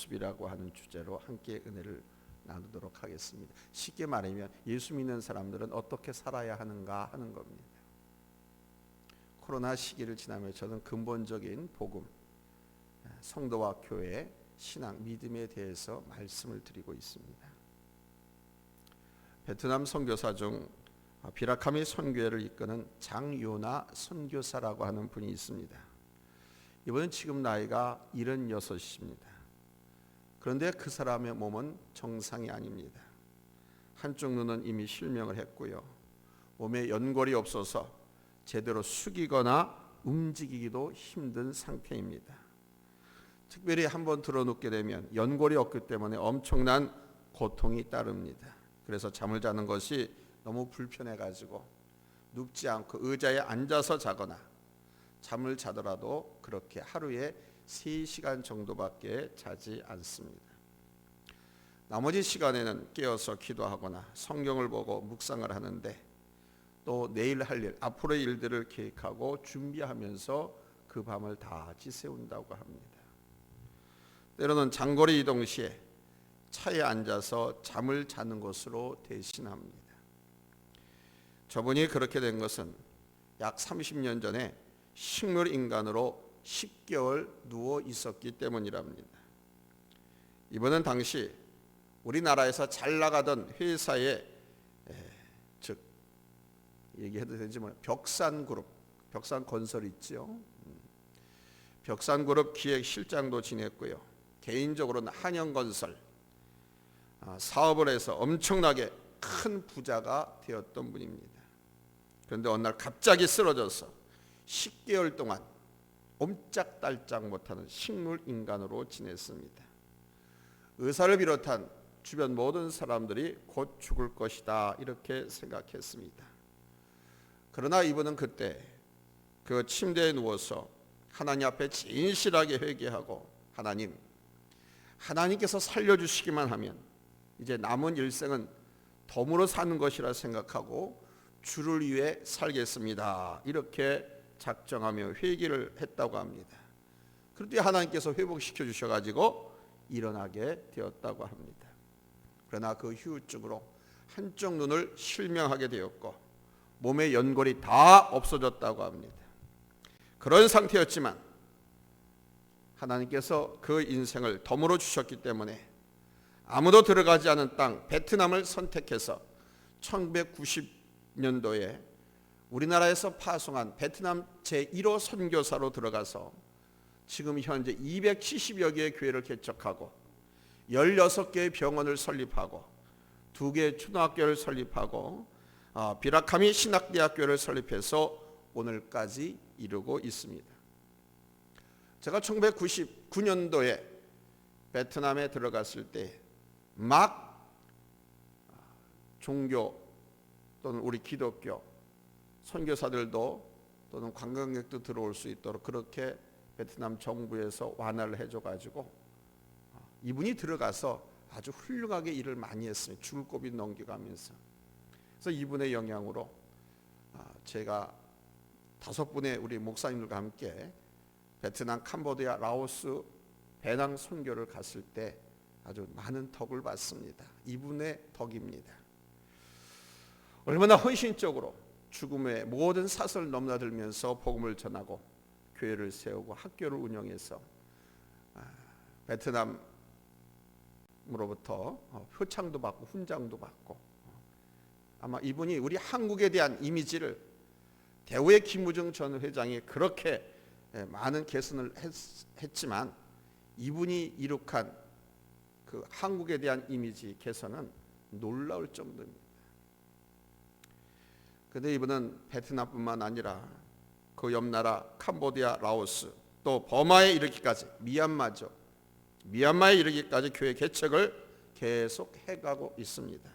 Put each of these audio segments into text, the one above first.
모습이라고 하는 주제로 함께 은혜를 나누도록 하겠습니다. 쉽게 말하면 예수 믿는 사람들은 어떻게 살아야 하는가 하는 겁니다. 코로나 시기를 지나며 저는 근본적인 복음, 성도와 교회, 신앙, 믿음에 대해서 말씀을 드리고 있습니다. 베트남 선교사 중 비라카미 선교회를 이끄는 장요나 선교사라고 하는 분이 있습니다. 이분은 지금 나이가 76입니다. 그런데 그 사람의 몸은 정상이 아닙니다. 한쪽 눈은 이미 실명을 했고요. 몸에 연골이 없어서 제대로 숙이거나 움직이기도 힘든 상태입니다. 특별히 한번 들어눕게 되면 연골이 없기 때문에 엄청난 고통이 따릅니다. 그래서 잠을 자는 것이 너무 불편해가지고 눕지 않고 의자에 앉아서 자거나 잠을 자더라도 그렇게 하루에 3시간 정도밖에 자지 않습니다. 나머지 시간에는 깨어서 기도하거나 성경을 보고 묵상을 하는데 또 내일 할 일, 앞으로의 일들을 계획하고 준비하면서 그 밤을 다 지새운다고 합니다. 때로는 장거리 이동 시에 차에 앉아서 잠을 자는 것으로 대신합니다. 저분이 그렇게 된 것은 약 30년 전에 식물인간으로 10개월 누워 있었기 때문이랍니다. 이분은 당시 우리나라에서 잘 나가던 회사의 즉 얘기해도 되는지 모르겠어요. 벽산그룹, 벽산건설 있죠. 벽산그룹 기획실장도 지냈고요. 개인적으로는 한영건설 사업을 해서 엄청나게 큰 부자가 되었던 분입니다. 그런데 어느 날 갑자기 쓰러져서 10개월 동안 옴짝달짝 못하는 식물인간으로 지냈습니다. 의사를 비롯한 주변 모든 사람들이 곧 죽을 것이다 이렇게 생각했습니다. 그러나 이분은 그때 그 침대에 누워서 하나님 앞에 진실하게 회개하고 하나님께서 살려주시기만 하면 이제 남은 일생은 덤으로 사는 것이라 생각하고 주를 위해 살겠습니다 이렇게 작정하며 회개를 했다고 합니다. 그런데 하나님께서 회복시켜 주셔가지고 일어나게 되었다고 합니다. 그러나 그 후유증으로 한쪽 눈을 실명하게 되었고 몸의 연골이 다 없어졌다고 합니다. 그런 상태였지만 하나님께서 그 인생을 덤으로 주셨기 때문에 아무도 들어가지 않은 땅 베트남을 선택해서 1990년도에 우리나라에서 파송한 베트남 제1호 선교사로 들어가서 지금 현재 270여 개의 교회를 개척하고 16개의 병원을 설립하고 2개의 초등학교를 설립하고 비라카미 신학대학교를 설립해서 오늘까지 이루고 있습니다. 제가 1999년도에 베트남에 들어갔을 때 막 종교 또는 우리 기독교 선교사들도 또는 관광객도 들어올 수 있도록 그렇게 베트남 정부에서 완화를 해줘가지고 이분이 들어가서 아주 훌륭하게 일을 많이 했습니다. 죽을 고비 넘겨가면서. 그래서 이분의 영향으로 제가 5분의 우리 목사님들과 함께 베트남, 캄보디아, 라오스, 배낭 선교를 갔을 때 아주 많은 덕을 받습니다. 이분의 덕입니다. 얼마나 헌신적으로 죽음의 모든 사슬을 넘나들면서 복음을 전하고 교회를 세우고 학교를 운영해서 베트남으로부터 표창도 받고 훈장도 받고 아마 이분이 우리 한국에 대한 이미지를 대우의 김무중 전 회장이 그렇게 많은 개선을 했지만 이분이 이룩한 그 한국에 대한 이미지 개선은 놀라울 정도입니다. 그런데 이분은 베트남뿐만 아니라 그 옆나라 캄보디아, 라오스 또 버마에 이르기까지 미얀마에 이르기까지 교회 개척을 계속 해가고 있습니다.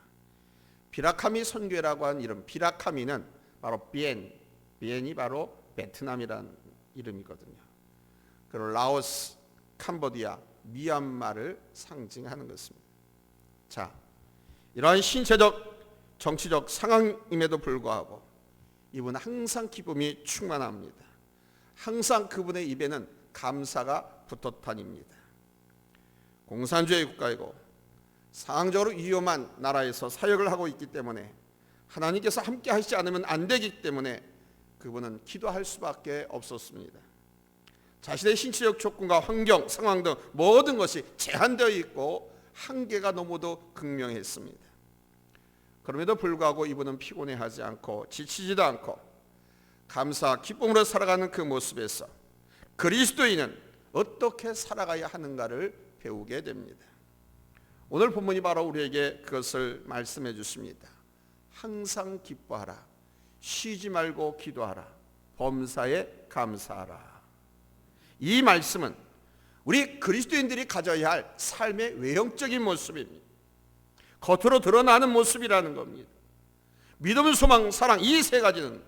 비라카미 선교회라고 하는 이름, 비라카미는 바로 비엔이 바로 베트남이라는 이름이거든요. 그리고 라오스, 캄보디아, 미얀마를 상징하는 것입니다. 자, 이러한 신체적 정치적 상황임에도 불구하고 이분은 항상 기쁨이 충만합니다. 항상 그분의 입에는 감사가 붙어 다닙니다. 공산주의 국가이고 상황적으로 위험한 나라에서 사역을 하고 있기 때문에 하나님께서 함께 하시지 않으면 안 되기 때문에 그분은 기도할 수밖에 없었습니다. 자신의 신체적 조건과 환경, 상황 등 모든 것이 제한되어 있고 한계가 너무도 극명했습니다. 그럼에도 불구하고 이분은 피곤해하지 않고 지치지도 않고 감사, 기쁨으로 살아가는 그 모습에서 그리스도인은 어떻게 살아가야 하는가를 배우게 됩니다. 오늘 본문이 바로 우리에게 그것을 말씀해 주십니다. 항상 기뻐하라. 쉬지 말고 기도하라. 범사에 감사하라. 이 말씀은 우리 그리스도인들이 가져야 할 삶의 외형적인 모습입니다. 겉으로 드러나는 모습이라는 겁니다. 믿음, 소망, 사랑 이 세 가지는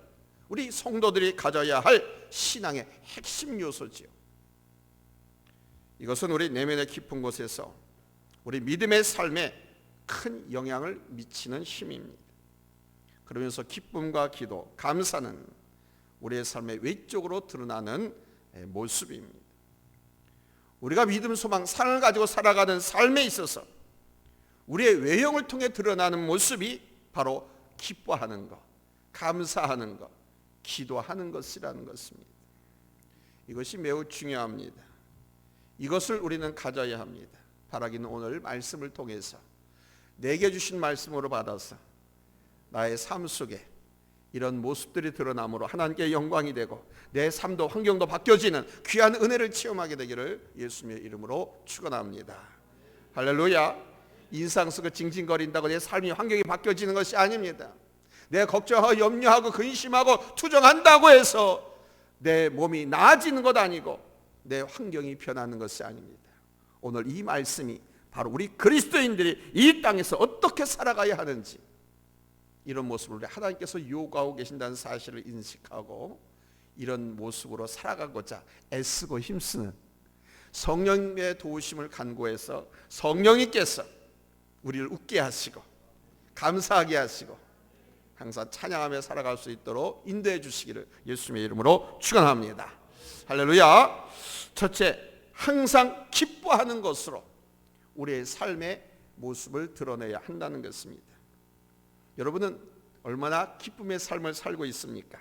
우리 성도들이 가져야 할 신앙의 핵심 요소지요. 이것은 우리 내면의 깊은 곳에서 우리 믿음의 삶에 큰 영향을 미치는 힘입니다. 그러면서 기쁨과 기도, 감사는 우리의 삶의 외적으로 드러나는 모습입니다. 우리가 믿음, 소망, 사랑을 가지고 살아가는 삶에 있어서 우리의 외형을 통해 드러나는 모습이 바로 기뻐하는 것, 감사하는 것, 기도하는 것이라는 것입니다. 이것이 매우 중요합니다. 이것을 우리는 가져야 합니다. 바라기는 오늘 말씀을 통해서 내게 주신 말씀으로 받아서 나의 삶 속에 이런 모습들이 드러남으로 하나님께 영광이 되고 내 삶도 환경도 바뀌어지는 귀한 은혜를 체험하게 되기를 예수님의 이름으로 축원합니다. 할렐루야. 인상 속에 징징거린다고 내 삶이 환경이 바뀌어지는 것이 아닙니다. 내 걱정하고 염려하고 근심하고 투정한다고 해서 내 몸이 나아지는 것 아니고 내 환경이 변하는 것이 아닙니다. 오늘 이 말씀이 바로 우리 그리스도인들이 이 땅에서 어떻게 살아가야 하는지 이런 모습을 하나님께서 요구하고 계신다는 사실을 인식하고 이런 모습으로 살아가고자 애쓰고 힘쓰는 성령의 도우심을 간구해서 성령님께서 우리를 웃게 하시고 감사하게 하시고 항상 찬양하며 살아갈 수 있도록 인도해 주시기를 예수님의 이름으로 축원합니다. 할렐루야. 첫째, 항상 기뻐하는 것으로 우리의 삶의 모습을 드러내야 한다는 것입니다. 여러분은 얼마나 기쁨의 삶을 살고 있습니까?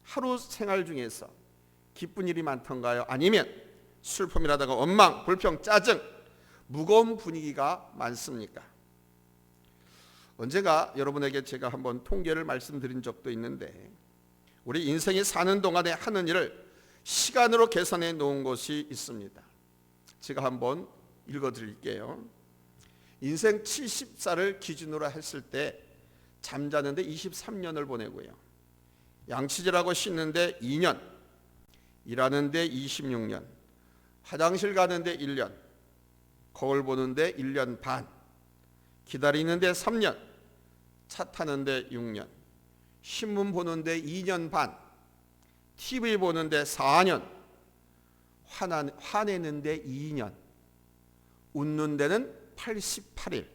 하루 생활 중에서 기쁜 일이 많던가요? 아니면 슬픔이라든가 원망, 불평, 짜증, 무거운 분위기가 많습니까? 언젠가 여러분에게 제가 한번 통계를 말씀드린 적도 있는데 우리 인생이 사는 동안에 하는 일을 시간으로 계산해 놓은 것이 있습니다. 제가 한번 읽어드릴게요. 인생 70살을 기준으로 했을 때 잠자는데 23년을 보내고요, 양치질하고 씻는데 2년, 일하는데 26년, 화장실 가는데 1년, 거울 보는데 1년 반, 기다리는데 3년, 차 타는데 6년, 신문 보는데 2년 반, TV 보는데 4년, 화내는데 2년, 웃는 데는 88일.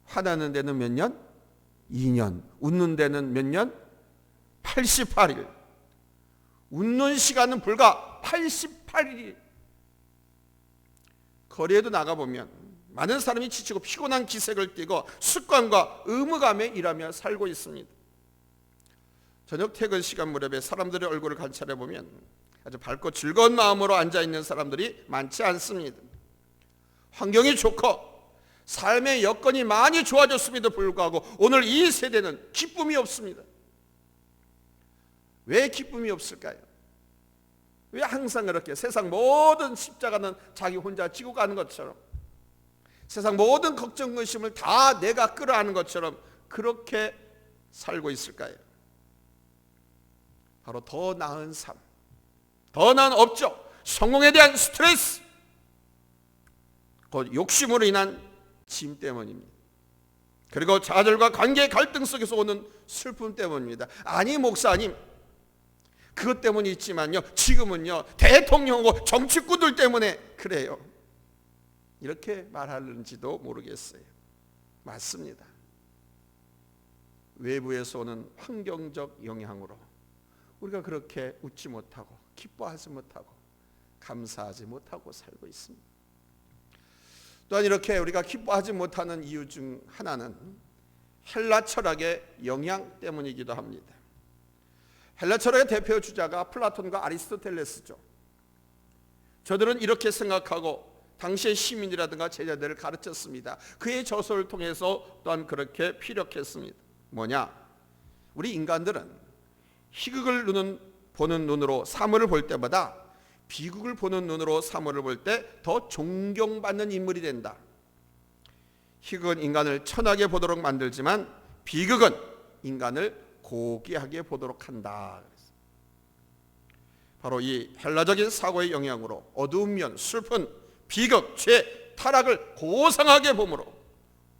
화나는 데는 몇 년? 2년. 웃는 데는 몇 년? 88일. 웃는 시간은 불과 88일. 거리에도 나가보면 많은 사람이 지치고 피곤한 기색을 띠고 습관과 의무감에 일하며 살고 있습니다. 저녁 퇴근 시간 무렵에 사람들의 얼굴을 관찰해 보면 아주 밝고 즐거운 마음으로 앉아있는 사람들이 많지 않습니다. 환경이 좋고 삶의 여건이 많이 좋아졌음에도 불구하고 오늘 이 세대는 기쁨이 없습니다. 왜 기쁨이 없을까요? 왜 항상 그렇게 세상 모든 십자가는 자기 혼자 지고 가는 것처럼, 세상 모든 걱정 근심을 다 내가 끌어안는 것처럼 그렇게 살고 있을까요? 바로 더 나은 삶, 더 나은 업적, 성공에 대한 스트레스, 곧 욕심으로 인한 짐 때문입니다. 그리고 자들과 관계의 갈등 속에서 오는 슬픔 때문입니다. 아니 목사님, 그것 때문이 있지만요, 지금은요 대통령하고 정치꾼들 때문에 그래요. 이렇게 말하는지도 모르겠어요. 맞습니다. 외부에서 오는 환경적 영향으로 우리가 그렇게 웃지 못하고 기뻐하지 못하고 감사하지 못하고 살고 있습니다. 또한 이렇게 우리가 기뻐하지 못하는 이유 중 하나는 헬라 철학의 영향 때문이기도 합니다. 헬라 철학의 대표 주자가 플라톤과 아리스토텔레스죠. 저들은 이렇게 생각하고 당시의 시민이라든가 제자들을 가르쳤습니다. 그의 저서를 통해서 또한 그렇게 피력했습니다. 뭐냐? 우리 인간들은 희극을 보는 눈으로 사물을 볼 때마다 비극을 보는 눈으로 사물을 볼 때 더 존경받는 인물이 된다. 희극은 인간을 천하게 보도록 만들지만 비극은 인간을 고귀하게 보도록 한다. 바로 이 헬라적인 사고의 영향으로 어두운 면, 슬픈 비극, 죄, 타락을 고상하게 보므로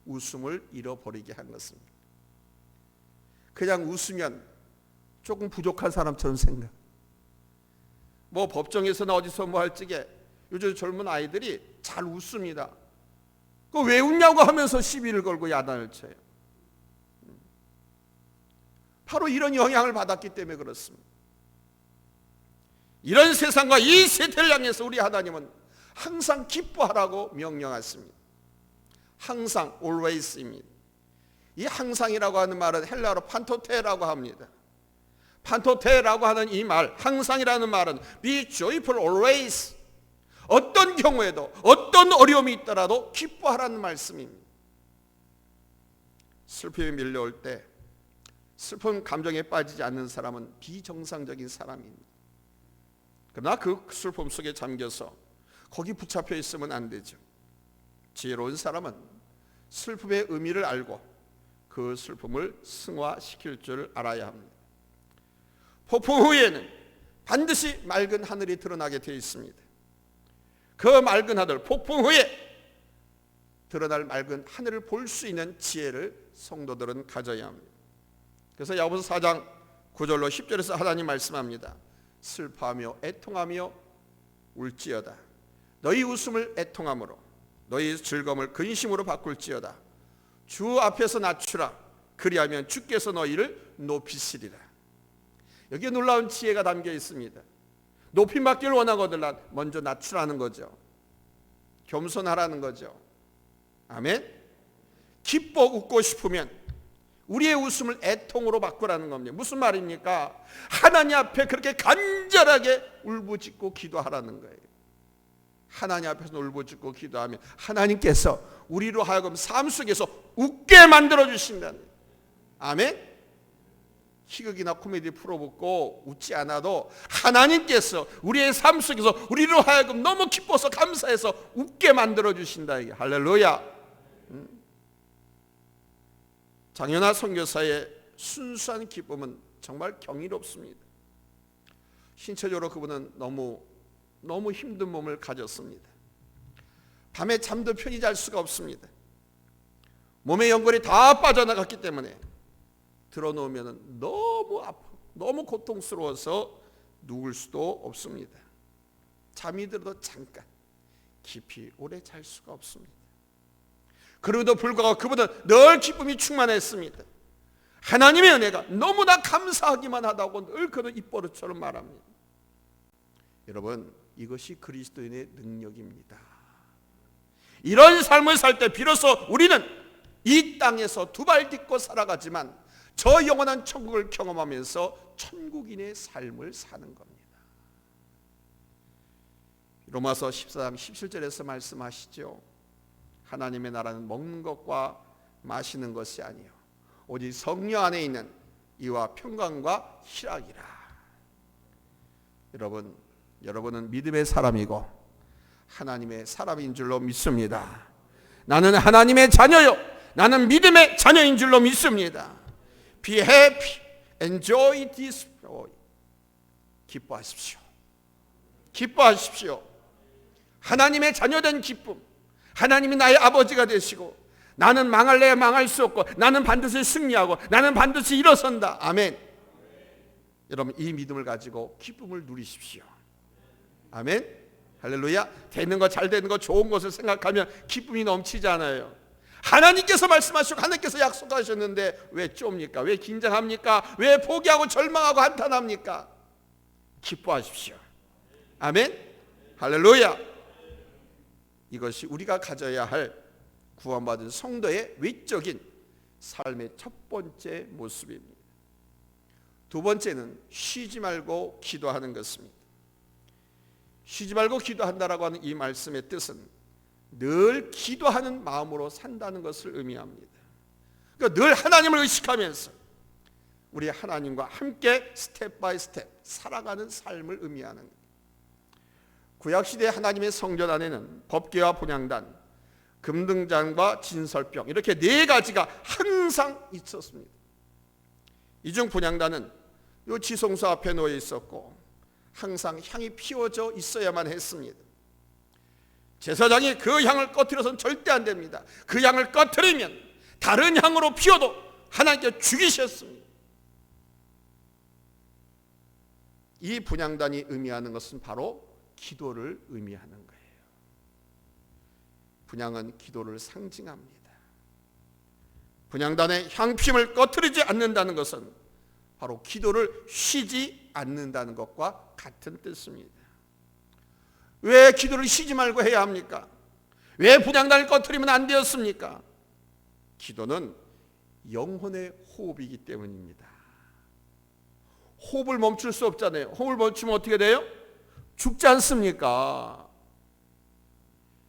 웃음을 잃어버리게 한 것입니다. 그냥 웃으면 조금 부족한 사람처럼 생각. 뭐 법정에서나 어디서 뭐 할 적에 요즘 젊은 아이들이 잘 웃습니다. 그 왜 웃냐고 하면서 시비를 걸고 야단을 쳐요. 바로 이런 영향을 받았기 때문에 그렇습니다. 이런 세상과 이 세대를 향해서 우리 하나님은 항상 기뻐하라고 명령하십니다. 항상, always입니다. 이 항상이라고 하는 말은 헬라어로 판토테라고 합니다. 판토테라고 하는 이 말, 항상이라는 말은 be joyful always. 어떤 경우에도 어떤 어려움이 있더라도 기뻐하라는 말씀입니다. 슬픔이 밀려올 때 슬픈 감정에 빠지지 않는 사람은 비정상적인 사람입니다. 그러나 그 슬픔 속에 잠겨서 거기 붙잡혀 있으면 안 되죠. 지혜로운 사람은 슬픔의 의미를 알고 그 슬픔을 승화시킬 줄 알아야 합니다. 폭풍 후에는 반드시 맑은 하늘이 드러나게 되어 있습니다. 그 맑은 하늘, 폭풍 후에 드러날 맑은 하늘을 볼 수 있는 지혜를 성도들은 가져야 합니다. 그래서 야고보서 4장 9절로 10절에서 하나님 말씀합니다. 슬퍼하며 애통하며 울지어다. 너희 웃음을 애통함으로 너희 즐거움을 근심으로 바꿀지어다. 주 앞에서 낮추라. 그리하면 주께서 너희를 높이시리라. 여기에 놀라운 지혜가 담겨 있습니다. 높임받기를 원하거든 먼저 낮추라는 거죠. 겸손하라는 거죠. 아멘. 기뻐 웃고 싶으면 우리의 웃음을 애통으로 바꾸라는 겁니다. 무슨 말입니까? 하나님 앞에 그렇게 간절하게 울부짖고 기도하라는 거예요. 하나님 앞에서 울부짖고 기도하면 하나님께서 우리로 하여금 삶 속에서 웃게 만들어 주신다는 거예요. 아멘. 희극이나 코미디 프로 보고 웃지 않아도 하나님께서 우리의 삶 속에서 우리로 하여금 너무 기뻐서 감사해서 웃게 만들어 주신다. 할렐루야. 장연하 선교사의 순수한 기쁨은 정말 경이롭습니다. 신체적으로 그분은 너무 힘든 몸을 가졌습니다. 밤에 잠도 편히 잘 수가 없습니다. 몸의 연골이 다 빠져나갔기 때문에 들어놓으면 너무 아파, 너무 고통스러워서 누울 수도 없습니다. 잠이 들어도 잠깐, 깊이 오래 잘 수가 없습니다. 그럼에도 불구하고 그분은 늘 기쁨이 충만했습니다. 하나님의 은혜가 너무나 감사하기만 하다고 늘 그는 입버릇처럼 말합니다. 여러분, 이것이 그리스도인의 능력입니다. 이런 삶을 살 때 비로소 우리는 이 땅에서 두 발 딛고 살아가지만 저 영원한 천국을 경험하면서 천국인의 삶을 사는 겁니다. 로마서 14장 17절에서 말씀하시죠. 하나님의 나라는 먹는 것과 마시는 것이 아니요 오직 성령 안에 있는 이와 평강과 희락이라. 여러분은 믿음의 사람이고 하나님의 사람인 줄로 믿습니다. 나는 하나님의 자녀요, 나는 믿음의 자녀인 줄로 믿습니다. Be happy, enjoy this joy. 기뻐하십시오. 기뻐하십시오. 하나님의 자녀된 기쁨, 하나님이 나의 아버지가 되시고 나는 망할래야 망할 수 없고 나는 반드시 승리하고 나는 반드시 일어선다. 아멘. 여러분, 이 믿음을 가지고 기쁨을 누리십시오. 아멘. 할렐루야. 되는 거, 잘 되는 거, 좋은 것을 생각하면 기쁨이 넘치잖아요. 하나님께서 말씀하시고 하나님께서 약속하셨는데 왜 좁니까? 왜 긴장합니까? 왜 포기하고 절망하고 한탄합니까? 기뻐하십시오. 아멘. 할렐루야. 이것이 우리가 가져야 할 구원받은 성도의 외적인 삶의 첫 번째 모습입니다. 두 번째는 쉬지 말고 기도하는 것입니다. 쉬지 말고 기도한다라고 하는 이 말씀의 뜻은 늘 기도하는 마음으로 산다는 것을 의미합니다. 그러니까 늘 하나님을 의식하면서 우리 하나님과 함께 스텝 바이 스텝 살아가는 삶을 의미하는 겁니다. 구약시대 하나님의 성전 안에는 법궤와 분향단, 금등잔과 진설병 이렇게 네 가지가 항상 있었습니다. 이 중 분향단은 이 지성소 앞에 놓여 있었고 항상 향이 피워져 있어야만 했습니다. 제사장이 그 향을 꺼트려서는 절대 안 됩니다. 그 향을 꺼트리면 다른 향으로 피워도 하나님께 죽이셨습니다. 이 분향단이 의미하는 것은 바로 기도를 의미하는 거예요. 분향은 기도를 상징합니다. 분향단의 향품을 꺼트리지 않는다는 것은 바로 기도를 쉬지 않는다는 것과 같은 뜻입니다. 왜 기도를 쉬지 말고 해야 합니까? 왜 분향단을 꺼트리면 안 되었습니까? 기도는 영혼의 호흡이기 때문입니다. 호흡을 멈출 수 없잖아요. 호흡을 멈추면 어떻게 돼요? 죽지 않습니까?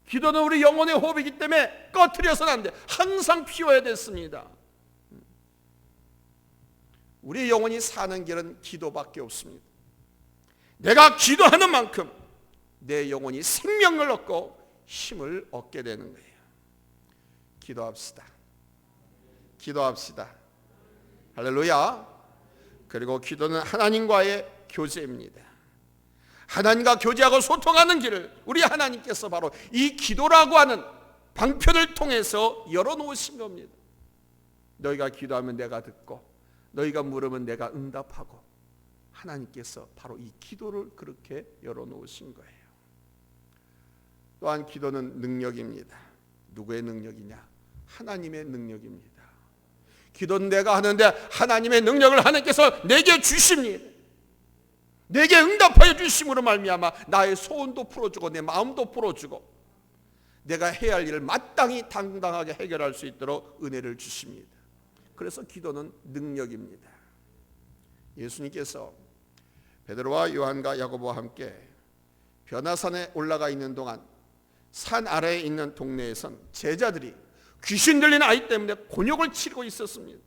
기도는 우리 영혼의 호흡이기 때문에 꺼트려서는 안 돼. 항상 피워야 됐습니다. 우리 영혼이 사는 길은 기도밖에 없습니다. 내가 기도하는 만큼 내 영혼이 생명을 얻고 힘을 얻게 되는 거예요. 기도합시다. 기도합시다. 할렐루야. 그리고 기도는 하나님과의 교제입니다. 하나님과 교제하고 소통하는 길을 우리 하나님께서 바로 이 기도라고 하는 방편을 통해서 열어놓으신 겁니다. 너희가 기도하면 내가 듣고 너희가 물으면 내가 응답하고, 하나님께서 바로 이 기도를 그렇게 열어놓으신 거예요. 또한 기도는 능력입니다. 누구의 능력이냐? 하나님의 능력입니다. 기도는 내가 하는데 하나님의 능력을 하나님께서 내게 주십니다. 내게 응답하여 주심으로 말미암아 나의 소원도 풀어주고 내 마음도 풀어주고 내가 해야 할 일을 마땅히 당당하게 해결할 수 있도록 은혜를 주십니다. 그래서 기도는 능력입니다. 예수님께서 베드로와 요한과 야고보와 함께 변화산에 올라가 있는 동안 산 아래에 있는 동네에선 제자들이 귀신 들린 아이 때문에 곤욕을 치르고 있었습니다.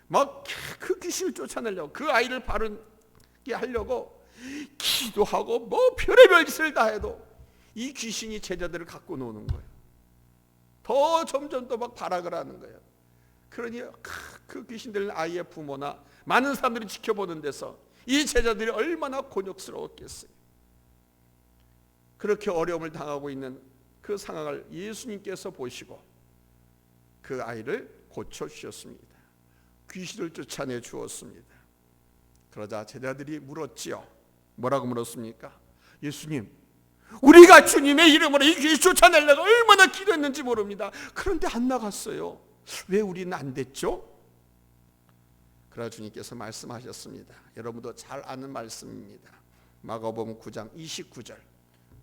막 그 귀신을 쫓아내려고, 그 아이를 바르게 하려고 기도하고 뭐 별의별 짓을 다 해도 이 귀신이 제자들을 갖고 노는 거예요. 더 점점 더 막 발악을 하는 거예요. 그러니 그 귀신 들린 아이의 부모나 많은 사람들이 지켜보는 데서 이 제자들이 얼마나 곤욕스러웠겠어요. 그렇게 어려움을 당하고 있는 그 상황을 예수님께서 보시고 그 아이를 고쳐주셨습니다. 귀신을 쫓아내 주었습니다. 그러자 제자들이 물었지요. 뭐라고 물었습니까? 예수님, 우리가 주님의 이름으로 이 귀신 쫓아내려고 얼마나 기도했는지 모릅니다. 그런데 안 나갔어요. 왜 우리는 안 됐죠? 그러나 주님께서 말씀하셨습니다. 여러분도 잘 아는 말씀입니다. 마가복음 9장 29절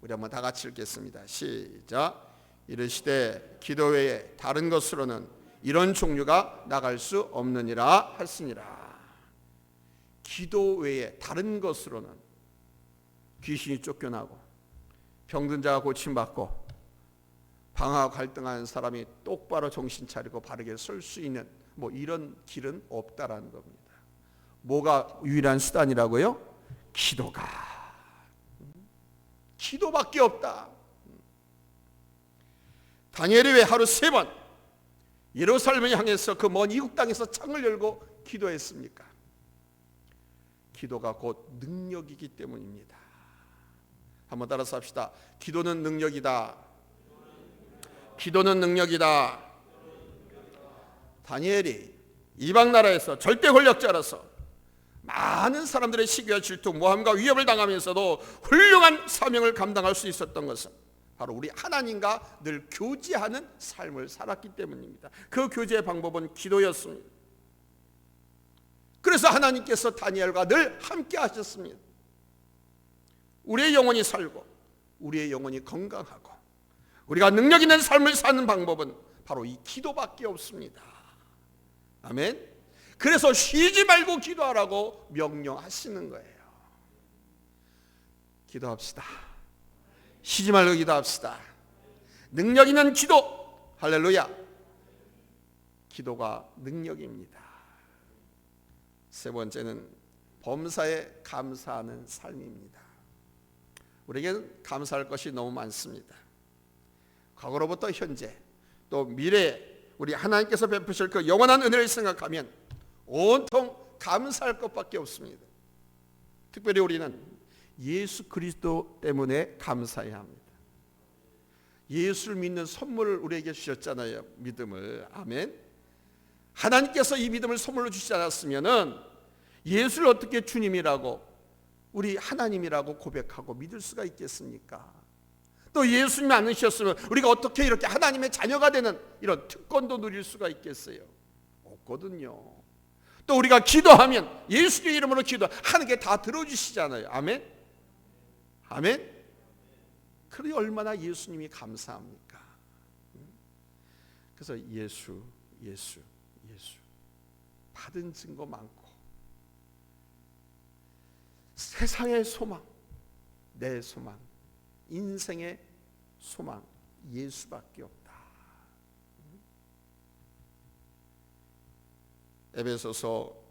우리 한번 다 같이 읽겠습니다. 시작. 이르시되 기도 외에 다른 것으로는 이런 종류가 나갈 수 없느니라 하시니라. 기도 외에 다른 것으로는 귀신이 쫓겨나고 병든 자가 고침받고 방황하고 갈등하는 사람이 똑바로 정신 차리고 바르게 설 수 있는 뭐 이런 길은 없다라는 겁니다. 뭐가 유일한 수단이라고요? 기도가. 기도밖에 없다. 다니엘이 왜 하루 3번 예루살렘을 향해서 그 먼 이국 땅에서 창을 열고 기도했습니까? 기도가 곧 능력이기 때문입니다. 한번 따라서 합시다. 기도는 능력이다. 기도는 능력이다. 다니엘이 이방 나라에서 절대 권력자라서 많은 사람들의 시기와 질투, 모함과 위협을 당하면서도 훌륭한 사명을 감당할 수 있었던 것은 바로 우리 하나님과 늘 교제하는 삶을 살았기 때문입니다. 그 교제의 방법은 기도였습니다. 그래서 하나님께서 다니엘과 늘 함께 하셨습니다. 우리의 영혼이 살고 우리의 영혼이 건강하고 우리가 능력 있는 삶을 사는 방법은 바로 이 기도밖에 없습니다. 아멘. 그래서 쉬지 말고 기도하라고 명령하시는 거예요. 기도합시다. 쉬지 말고 기도합시다. 능력 있는 기도. 할렐루야. 기도가 능력입니다. 세 번째는 범사에 감사하는 삶입니다. 우리에게는 감사할 것이 너무 많습니다. 과거로부터 현재 또 미래에 우리 하나님께서 베푸실 그 영원한 은혜를 생각하면 온통 감사할 것밖에 없습니다. 특별히 우리는 예수 그리스도 때문에 감사해야 합니다. 예수를 믿는 선물을 우리에게 주셨잖아요. 믿음을. 아멘. 하나님께서 이 믿음을 선물로 주시지 않았으면은 예수를 어떻게 주님이라고 우리 하나님이라고 고백하고 믿을 수가 있겠습니까? 또 예수님이 안 오셨으면 우리가 어떻게 이렇게 하나님의 자녀가 되는 이런 특권도 누릴 수가 있겠어요? 없거든요. 또 우리가 기도하면 예수의 이름으로 기도하는 게 다 들어주시잖아요. 아멘. 아멘. 그러니 얼마나 예수님이 감사합니까? 그래서 예수 받은 증거 많고 세상의 소망, 내 소망, 인생의 소망 예수밖에 없다. 에베소서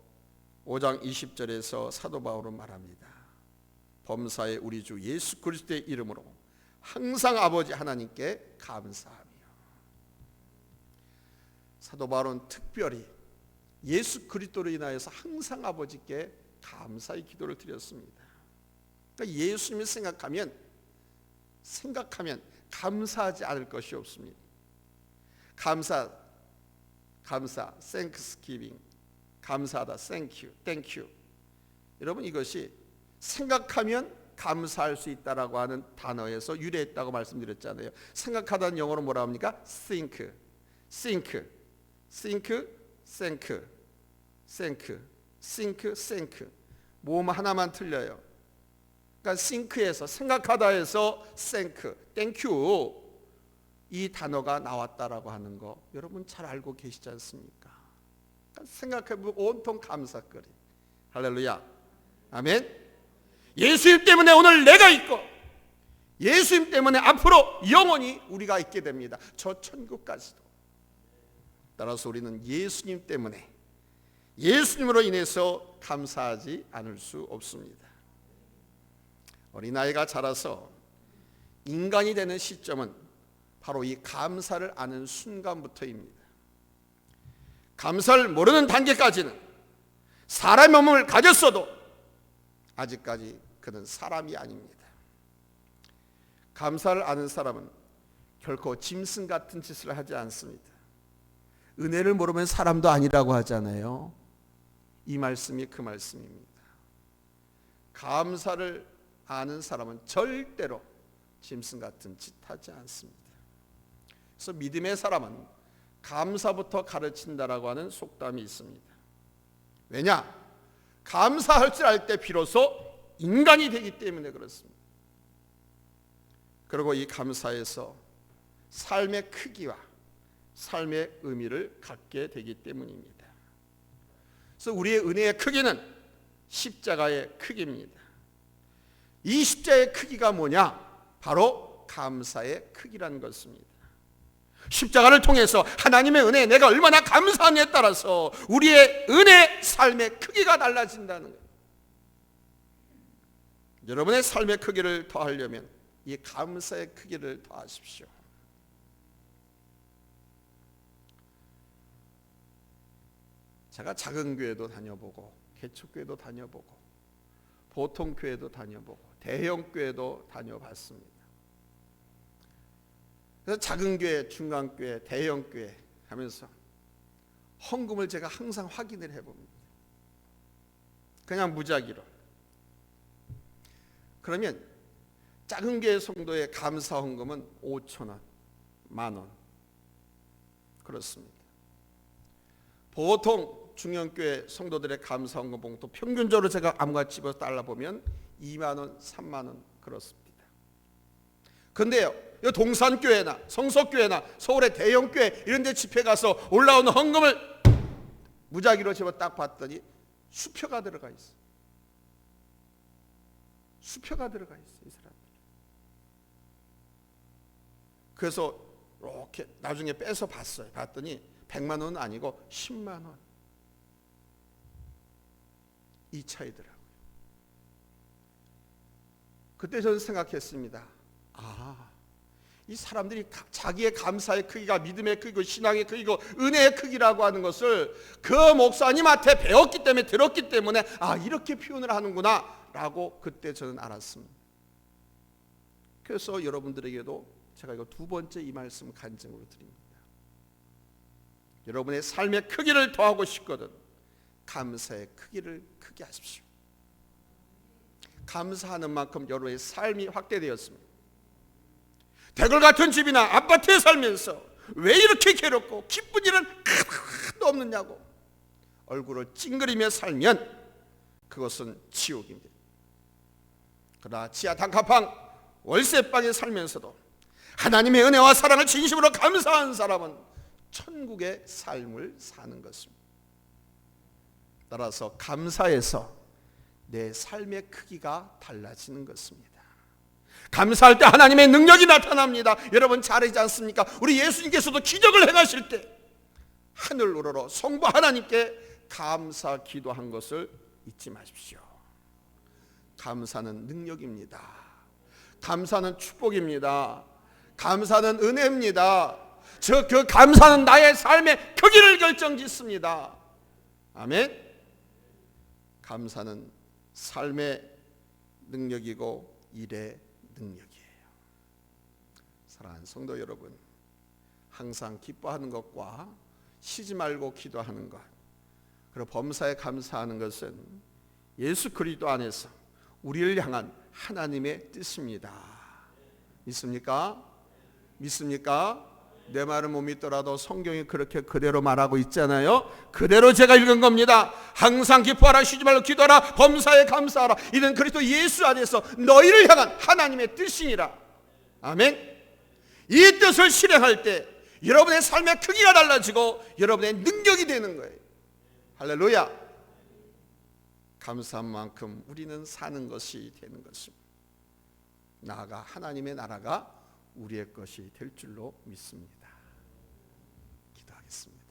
5장 20절에서 사도 바울은 말합니다. 범사에 우리 주 예수 그리스도의 이름으로 항상 아버지 하나님께 감사하며. 사도 바울은 특별히 예수 그리스도로 인하여서 항상 아버지께 감사의 기도를 드렸습니다. 그러니까 예수님을 생각하면 감사하지 않을 것이 없습니다. 감사, thanksgiving, 감사하다, thank you. 여러분 이것이 생각하면 감사할 수 있다라고 하는 단어에서 유래했다고 말씀드렸잖아요. 생각하다는 영어로 뭐라 합니까? think, think. 모음 하나만 틀려요. 그러니까 think에서 생각하다에서 thank you 이 단어가 나왔다라고 하는 거 여러분 잘 알고 계시지 않습니까? 그러니까 생각해보면 온통 감사거리. 할렐루야. 아멘. 예수님 때문에 오늘 내가 있고 예수님 때문에 앞으로 영원히 우리가 있게 됩니다. 저 천국까지도. 따라서 우리는 예수님 때문에 예수님으로 인해서 감사하지 않을 수 없습니다. 어린아이가 자라서 인간이 되는 시점은 바로 이 감사를 아는 순간부터입니다. 감사를 모르는 단계까지는 사람의 몸을 가졌어도 아직까지 그는 사람이 아닙니다. 감사를 아는 사람은 결코 짐승 같은 짓을 하지 않습니다. 은혜를 모르면 사람도 아니라고 하잖아요. 이 말씀이 그 말씀입니다. 감사를 아는 사람은 절대로 짐승 같은 짓 하지 않습니다. 그래서 믿음의 사람은 감사부터 가르친다라고 하는 속담이 있습니다. 왜냐? 감사할 줄 알 때 비로소 인간이 되기 때문에 그렇습니다. 그리고 이 감사에서 삶의 크기와 삶의 의미를 갖게 되기 때문입니다. 그래서 우리의 은혜의 크기는 십자가의 크기입니다. 이 십자가의 크기가 뭐냐? 바로 감사의 크기라는 것입니다. 십자가를 통해서 하나님의 은혜에 내가 얼마나 감사하느냐에 따라서 우리의 은혜 삶의 크기가 달라진다는 거예요. 여러분의 삶의 크기를 더하려면 이 감사의 크기를 더하십시오. 제가 작은 교회도 다녀보고 개척교회도 다녀보고 보통 교회도 다녀보고 대형 교회도 다녀봤습니다. 그래서 작은 교회, 중간 교회, 대형 교회 하면서 헌금을 제가 항상 확인을 해봅니다. 그냥 무작위로. 그러면 작은 교회 성도의 감사 헌금은 5,000원, 10,000원 그렇습니다. 보통 중형교회 성도들의 감사 헌금 봉투 평균적으로 제가 아무같이 집어서 달라보면 2만 원, 3만 원 그렇습니다. 근데요, 이 동산교회나 성석교회나 서울의 대형교회 이런 데 집회 가서 올라오는 헌금을 무작위로 집어 딱 봤더니 수표가 들어가 있어. 수표가 들어가 있어, 이 사람들이. 그래서 이렇게 나중에 빼서 봤어요. 봤더니 100만 원은 아니고 10만 원. 이 차이더라고요. 그때 저는 생각했습니다. 이 사람들이 자기의 감사의 크기가 믿음의 크기고 신앙의 크기고 은혜의 크기라고 하는 것을 그 목사님한테 배웠기 때문에 들었기 때문에 이렇게 표현을 하는구나 라고 그때 저는 알았습니다. 그래서 여러분들에게도 제가 이거 두 번째 이 말씀 간증으로 드립니다. 여러분의 삶의 크기를 더하고 싶거든 감사의 크기를 크게 하십시오. 감사하는 만큼 여러분의 삶이 확대되었습니다. 대궐 같은 집이나 아파트에 살면서 왜 이렇게 괴롭고 기쁜 일은 하나도 없느냐고 얼굴을 찡그리며 살면 그것은 지옥입니다. 그러나 지하 단칸방 월세방에 살면서도 하나님의 은혜와 사랑을 진심으로 감사한 사람은 천국의 삶을 사는 것입니다. 따라서 감사해서 내 삶의 크기가 달라지는 것입니다. 감사할 때 하나님의 능력이 나타납니다. 여러분 잘 알지 않습니까? 우리 예수님께서도 기적을 행하실 때 하늘 우러러 성부 하나님께 감사 기도한 것을 잊지 마십시오. 감사는 능력입니다. 감사는 축복입니다. 감사는 은혜입니다. 그 감사는 나의 삶의 크기를 결정짓습니다. 아멘. 감사는 삶의 능력이고 일의 능력이에요. 사랑하는 성도 여러분, 항상 기뻐하는 것과 쉬지 말고 기도하는 것, 그리고 범사에 감사하는 것은 예수 그리스도 안에서 우리를 향한 하나님의 뜻입니다. 믿습니까? 믿습니까? 내 말은 못 믿더라도 성경이 그렇게 그대로 말하고 있잖아요. 그대로 제가 읽은 겁니다. 항상 기뻐하라, 쉬지 말고 기도하라, 범사에 감사하라. 이는 그리스도 예수 안에서 너희를 향한 하나님의 뜻이니라. 아멘. 이 뜻을 실행할 때 여러분의 삶의 크기가 달라지고 여러분의 능력이 되는 거예요. 할렐루야. 감사한 만큼 우리는 사는 것이 되는 것입니다. 나아가 하나님의 나라가 우리의 것이 될 줄로 믿습니다. 기도하겠습니다.